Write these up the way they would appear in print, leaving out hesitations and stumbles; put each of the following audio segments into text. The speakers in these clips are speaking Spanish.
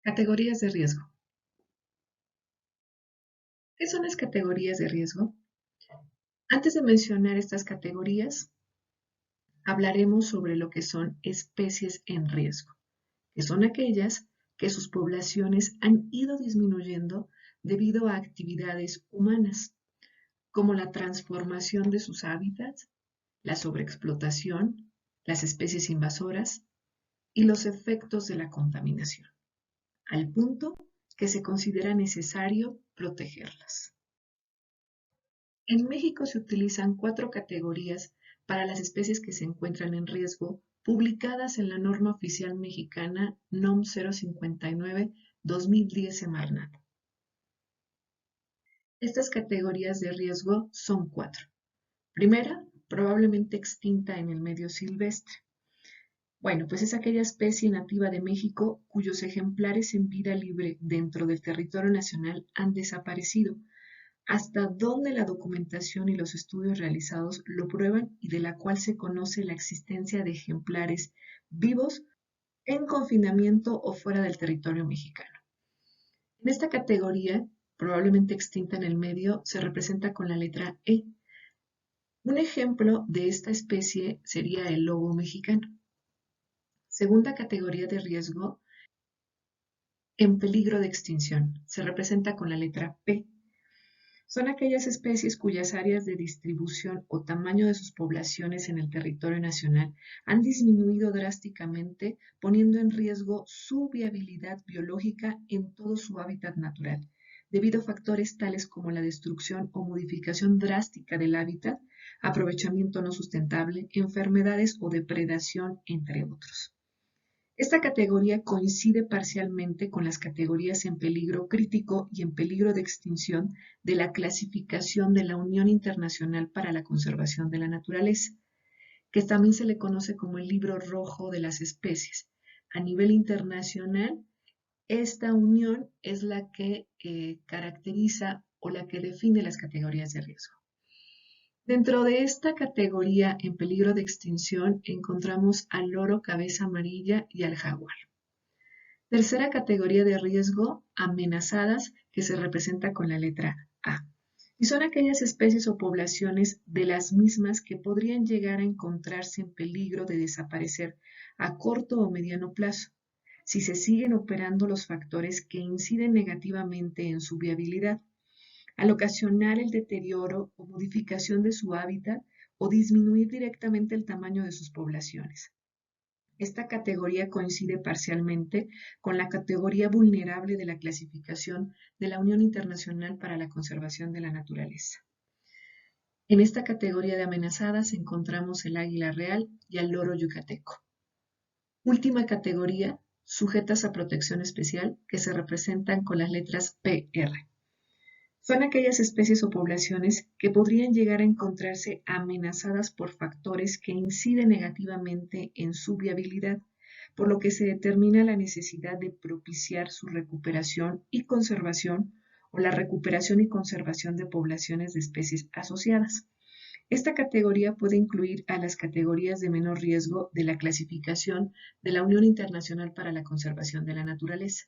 Categorías de riesgo. ¿Qué son las categorías de riesgo? Antes de mencionar estas categorías, hablaremos sobre lo que son especies en riesgo, que son aquellas que sus poblaciones han ido disminuyendo debido a actividades humanas, como la transformación de sus hábitats, la sobreexplotación, las especies invasoras y los efectos de la contaminación, al punto que se considera necesario protegerlas. En México se utilizan 4 categorías para las especies que se encuentran en riesgo, publicadas en la norma oficial mexicana NOM 059-2010 Semarnat. Estas categorías de riesgo son 4. Primera, probablemente extinta en el medio silvestre. Bueno, pues es aquella especie nativa de México cuyos ejemplares en vida libre dentro del territorio nacional han desaparecido, hasta donde la documentación y los estudios realizados lo prueban y de la cual se conoce la existencia de ejemplares vivos en confinamiento o fuera del territorio mexicano. En esta categoría, probablemente extinta en el medio, se representa con la letra E. Un ejemplo de esta especie sería el lobo mexicano. Segunda categoría de riesgo, en peligro de extinción, se representa con la letra P. Son aquellas especies cuyas áreas de distribución o tamaño de sus poblaciones en el territorio nacional han disminuido drásticamente, poniendo en riesgo su viabilidad biológica en todo su hábitat natural, debido a factores tales como la destrucción o modificación drástica del hábitat, aprovechamiento no sustentable, enfermedades o depredación, entre otros. Esta categoría coincide parcialmente con las categorías en peligro crítico y en peligro de extinción de la clasificación de la Unión Internacional para la Conservación de la Naturaleza, que también se le conoce como el Libro Rojo de las Especies. A nivel internacional, esta unión es la que caracteriza o la que define las categorías de riesgo. Dentro de esta categoría en peligro de extinción encontramos al loro cabeza amarilla y al jaguar. Tercera categoría de riesgo, amenazadas, que se representa con la letra A. Y son aquellas especies o poblaciones de las mismas que podrían llegar a encontrarse en peligro de desaparecer a corto o mediano plazo, si se siguen operando los factores que inciden negativamente en su viabilidad, al ocasionar el deterioro o modificación de su hábitat o disminuir directamente el tamaño de sus poblaciones. Esta categoría coincide parcialmente con la categoría vulnerable de la clasificación de la Unión Internacional para la Conservación de la Naturaleza. En esta categoría de amenazadas encontramos el águila real y al loro yucateco. Última categoría, sujetas a protección especial, que se representan con las letras PR. Son aquellas especies o poblaciones que podrían llegar a encontrarse amenazadas por factores que inciden negativamente en su viabilidad, por lo que se determina la necesidad de propiciar su recuperación y conservación o la recuperación y conservación de poblaciones de especies asociadas. Esta categoría puede incluir a las categorías de menor riesgo de la clasificación de la Unión Internacional para la Conservación de la Naturaleza.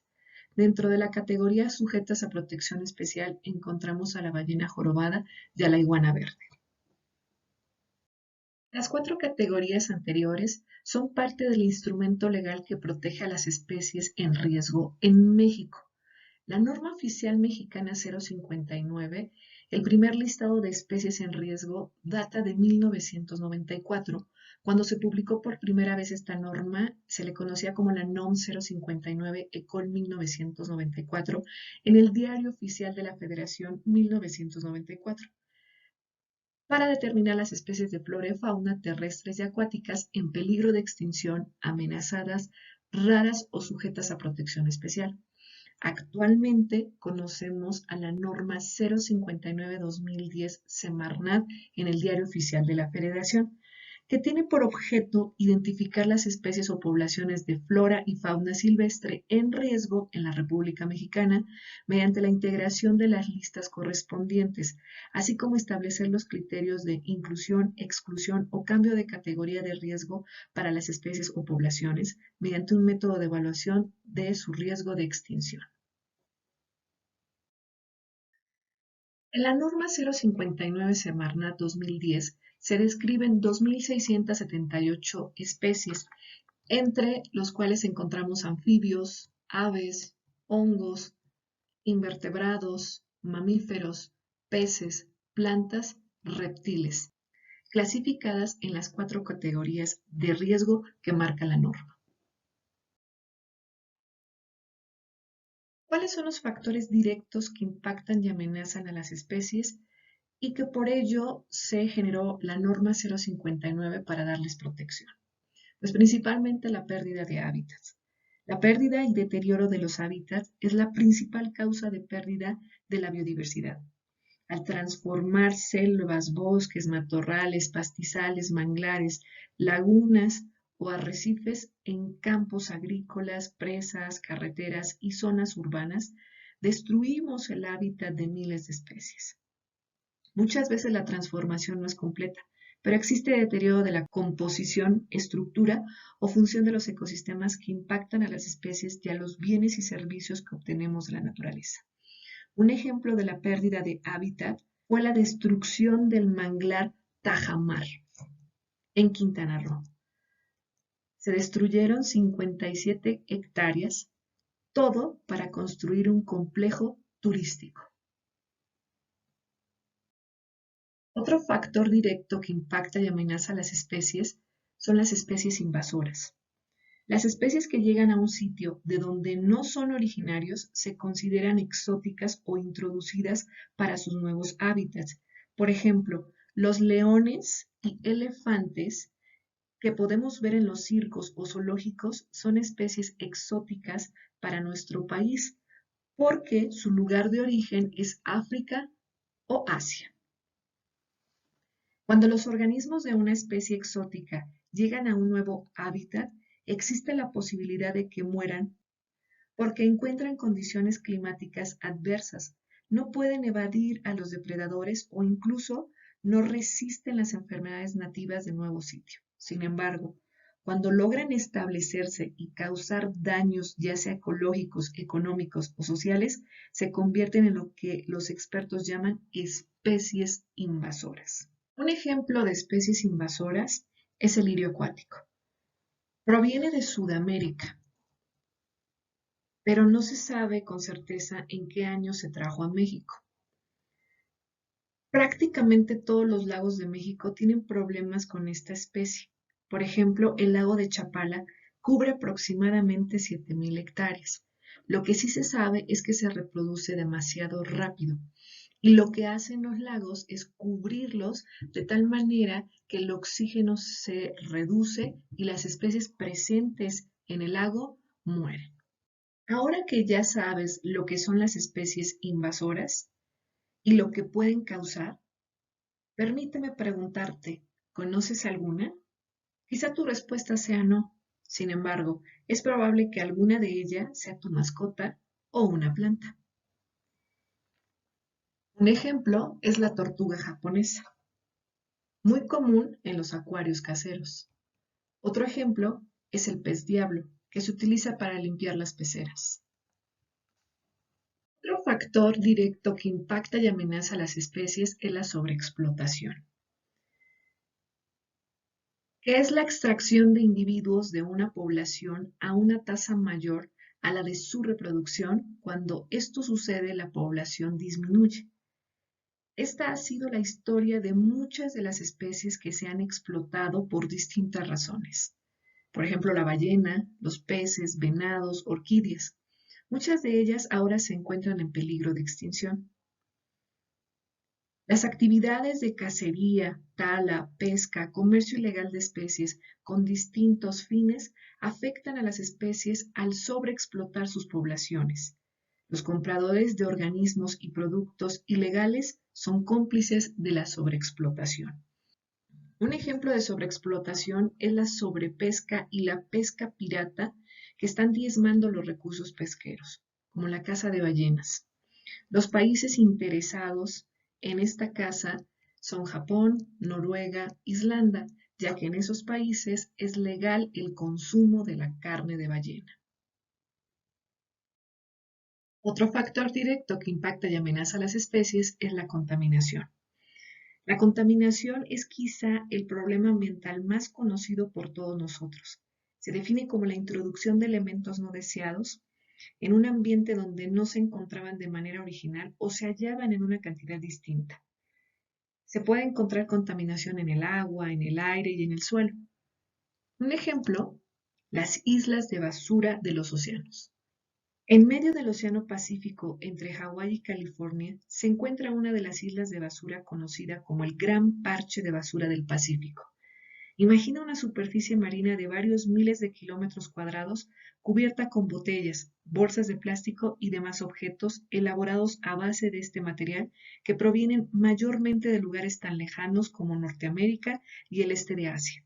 Dentro de la categoría sujetas a protección especial encontramos a la ballena jorobada y a la iguana verde. Las 4 categorías anteriores son parte del instrumento legal que protege a las especies en riesgo en México. La norma oficial mexicana 059, el primer listado de especies en riesgo, data de 1994. Cuando se publicó por primera vez esta norma, se le conocía como la NOM 059 ECOL 1994 en el Diario Oficial de la Federación 1994, para determinar las especies de flora y fauna terrestres y acuáticas en peligro de extinción, amenazadas, raras o sujetas a protección especial. Actualmente conocemos a la norma 059-2010 Semarnat en el Diario Oficial de la Federación, que tiene por objeto identificar las especies o poblaciones de flora y fauna silvestre en riesgo en la República Mexicana mediante la integración de las listas correspondientes, así como establecer los criterios de inclusión, exclusión o cambio de categoría de riesgo para las especies o poblaciones mediante un método de evaluación de su riesgo de extinción. En la norma 059 Semarnat 2010 se describen 2.678 especies, entre los cuales encontramos anfibios, aves, hongos, invertebrados, mamíferos, peces, plantas, reptiles, clasificadas en las 4 categorías de riesgo que marca la norma. ¿Cuáles son los factores directos que impactan y amenazan a las especies y que por ello se generó la norma 059 para darles protección? Pues principalmente la pérdida de hábitats. La pérdida y deterioro de los hábitats es la principal causa de pérdida de la biodiversidad. Al transformar selvas, bosques, matorrales, pastizales, manglares, lagunas o arrecifes en campos agrícolas, presas, carreteras y zonas urbanas, destruimos el hábitat de miles de especies. Muchas veces la transformación no es completa, pero existe deterioro de la composición, estructura o función de los ecosistemas que impactan a las especies y a los bienes y servicios que obtenemos de la naturaleza. Un ejemplo de la pérdida de hábitat fue la destrucción del manglar Tajamar en Quintana Roo. Se destruyeron 57 hectáreas, todo para construir un complejo turístico. Otro factor directo que impacta y amenaza a las especies son las especies invasoras. Las especies que llegan a un sitio de donde no son originarios se consideran exóticas o introducidas para sus nuevos hábitats. Por ejemplo, los leones y elefantes que podemos ver en los circos o zoológicos son especies exóticas para nuestro país porque su lugar de origen es África o Asia. Cuando los organismos de una especie exótica llegan a un nuevo hábitat, existe la posibilidad de que mueran porque encuentran condiciones climáticas adversas, no pueden evadir a los depredadores o incluso no resisten las enfermedades nativas del nuevo sitio. Sin embargo, cuando logran establecerse y causar daños ya sea ecológicos, económicos o sociales, se convierten en lo que los expertos llaman especies invasoras. Un ejemplo de especies invasoras es el lirio acuático. Proviene de Sudamérica, pero no se sabe con certeza en qué año se trajo a México. Prácticamente todos los lagos de México tienen problemas con esta especie. Por ejemplo, el lago de Chapala cubre aproximadamente 7.000 hectáreas. Lo que sí se sabe es que se reproduce demasiado rápido. Y lo que hacen los lagos es cubrirlos de tal manera que el oxígeno se reduce y las especies presentes en el lago mueren. Ahora que ya sabes lo que son las especies invasoras y lo que pueden causar, permíteme preguntarte, ¿conoces alguna? Quizá tu respuesta sea no. Sin embargo, es probable que alguna de ellas sea tu mascota o una planta. Un ejemplo es la tortuga japonesa, muy común en los acuarios caseros. Otro ejemplo es el pez diablo, que se utiliza para limpiar las peceras. Otro factor directo que impacta y amenaza a las especies es la sobreexplotación, que es la extracción de individuos de una población a una tasa mayor a la de su reproducción. Cuando esto sucede, la población disminuye. Esta ha sido la historia de muchas de las especies que se han explotado por distintas razones. Por ejemplo, la ballena, los peces, venados, orquídeas. Muchas de ellas ahora se encuentran en peligro de extinción. Las actividades de cacería, tala, pesca, comercio ilegal de especies con distintos fines afectan a las especies al sobreexplotar sus poblaciones. Los compradores de organismos y productos ilegales son cómplices de la sobreexplotación. Un ejemplo de sobreexplotación es la sobrepesca y la pesca pirata que están diezmando los recursos pesqueros, como la caza de ballenas. Los países interesados en esta caza son Japón, Noruega, Islanda, ya que en esos países es legal el consumo de la carne de ballena. Otro factor directo que impacta y amenaza a las especies es la contaminación. La contaminación es quizá el problema ambiental más conocido por todos nosotros. Se define como la introducción de elementos no deseados en un ambiente donde no se encontraban de manera original o se hallaban en una cantidad distinta. Se puede encontrar contaminación en el agua, en el aire y en el suelo. Un ejemplo, las islas de basura de los océanos. En medio del Océano Pacífico, entre Hawái y California, se encuentra una de las islas de basura conocida como el Gran Parche de Basura del Pacífico. Imagina una superficie marina de varios miles de kilómetros cuadrados cubierta con botellas, bolsas de plástico y demás objetos elaborados a base de este material que provienen mayormente de lugares tan lejanos como Norteamérica y el este de Asia.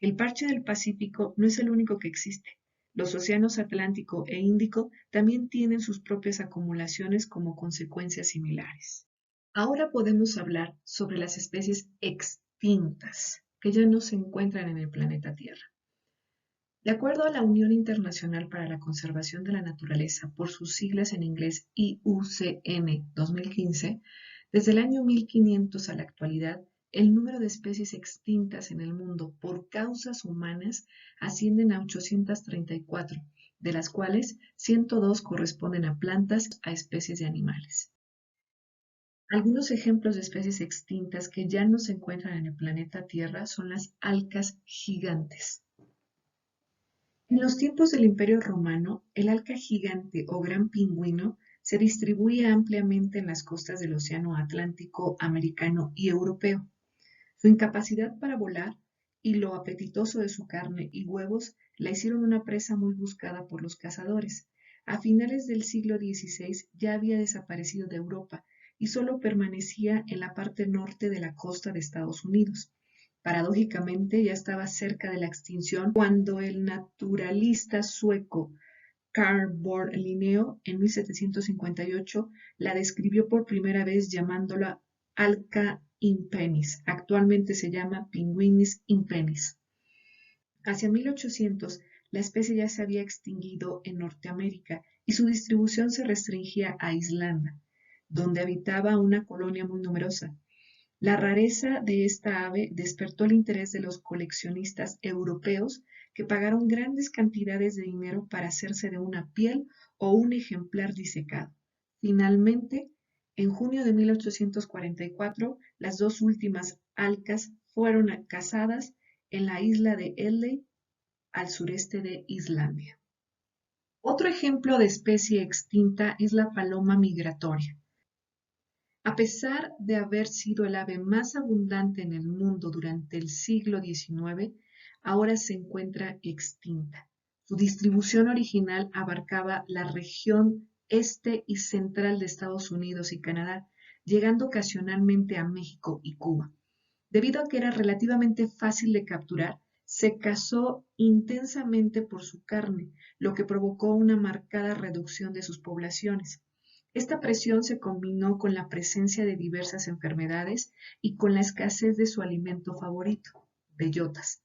El parche del Pacífico no es el único que existe. Los océanos Atlántico e Índico también tienen sus propias acumulaciones como consecuencias similares. Ahora podemos hablar sobre las especies extintas que ya no se encuentran en el planeta Tierra. De acuerdo a la Unión Internacional para la Conservación de la Naturaleza, por sus siglas en inglés IUCN 2015, desde el año 1500 a la actualidad, el número de especies extintas en el mundo por causas humanas ascienden a 834, de las cuales 102 corresponden a plantas, a especies de animales. Algunos ejemplos de especies extintas que ya no se encuentran en el planeta Tierra son las alcas gigantes. En los tiempos del Imperio Romano, el alca gigante o gran pingüino se distribuía ampliamente en las costas del Océano Atlántico, americano y europeo. Su incapacidad para volar y lo apetitoso de su carne y huevos la hicieron una presa muy buscada por los cazadores. A finales del siglo XVI ya había desaparecido de Europa y solo permanecía en la parte norte de la costa de Estados Unidos. Paradójicamente, ya estaba cerca de la extinción cuando el naturalista sueco Carl von Linneo en 1758 la describió por primera vez llamándola Alca impennis. Actualmente se llama Pinguinis impennis. Hacia 1800, la especie ya se había extinguido en Norteamérica y su distribución se restringía a Islanda, donde habitaba una colonia muy numerosa. La rareza de esta ave despertó el interés de los coleccionistas europeos que pagaron grandes cantidades de dinero para hacerse de una piel o un ejemplar disecado. Finalmente, en junio de 1844, las dos últimas alcas fueron cazadas en la isla de Edley, al sureste de Islandia. Otro ejemplo de especie extinta es la paloma migratoria. A pesar de haber sido el ave más abundante en el mundo durante el siglo XIX, ahora se encuentra extinta. Su distribución original abarcaba la región este y central de Estados Unidos y Canadá, llegando ocasionalmente a México y Cuba. Debido a que era relativamente fácil de capturar, se cazó intensamente por su carne, lo que provocó una marcada reducción de sus poblaciones. Esta presión se combinó con la presencia de diversas enfermedades y con la escasez de su alimento favorito, bellotas.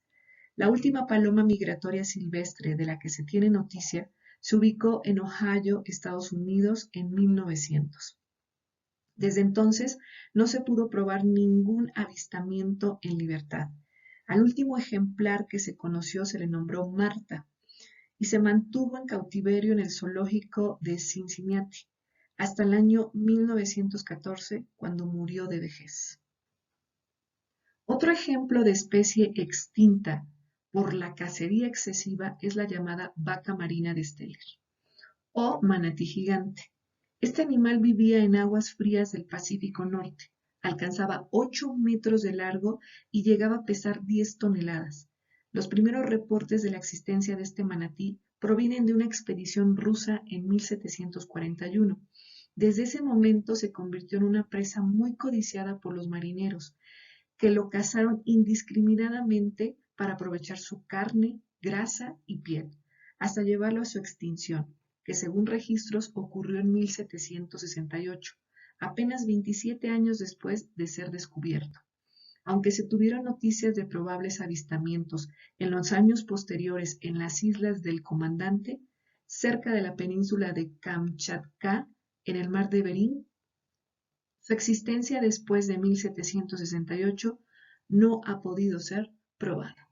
La última paloma migratoria silvestre de la que se tiene noticia se ubicó en Ohio, Estados Unidos, en 1900. Desde entonces no se pudo probar ningún avistamiento en libertad. Al último ejemplar que se conoció se le nombró Marta y se mantuvo en cautiverio en el zoológico de Cincinnati hasta el año 1914, cuando murió de vejez. Otro ejemplo de especie extinta por la cacería excesiva es la llamada vaca marina de Steller o manatí gigante. Este animal vivía en aguas frías del Pacífico Norte, alcanzaba 8 metros de largo y llegaba a pesar 10 toneladas. Los primeros reportes de la existencia de este manatí provienen de una expedición rusa en 1741. Desde ese momento se convirtió en una presa muy codiciada por los marineros, que lo cazaron indiscriminadamente para aprovechar su carne, grasa y piel, hasta llevarlo a su extinción, que según registros ocurrió en 1768, apenas 27 años después de ser descubierto. Aunque se tuvieron noticias de probables avistamientos en los años posteriores en las islas del Comandante, cerca de la península de Kamchatka, en el mar de Bering. Su existencia después de 1768 no ha podido ser probada.